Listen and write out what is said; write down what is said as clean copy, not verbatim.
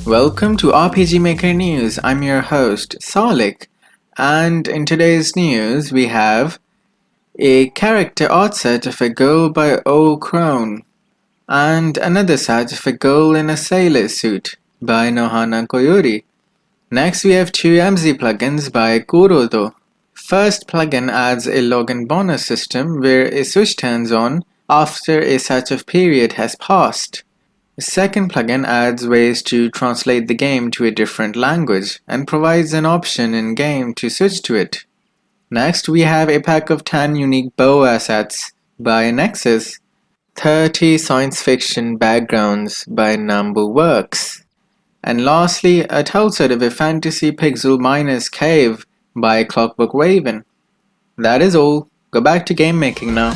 Welcome to RPG Maker News. I'm your host, Salik, and in today's news we have a character art set of a girl by O. Crone, and another set of a girl in a sailor suit by Nohana Koyori. Next we have two MZ plugins by Kurodo. First plugin adds a login bonus system where a switch turns on after a set of period has passed. The second plugin adds ways to translate the game to a different language and provides an option in-game to switch to it. Next, we have a pack of 10 unique bow assets by Nexus, 30 science fiction backgrounds by Nambu Works, and lastly, a tileset of a fantasy pixel miner's cave by Clockwork Raven. That is all. Go back to game making now.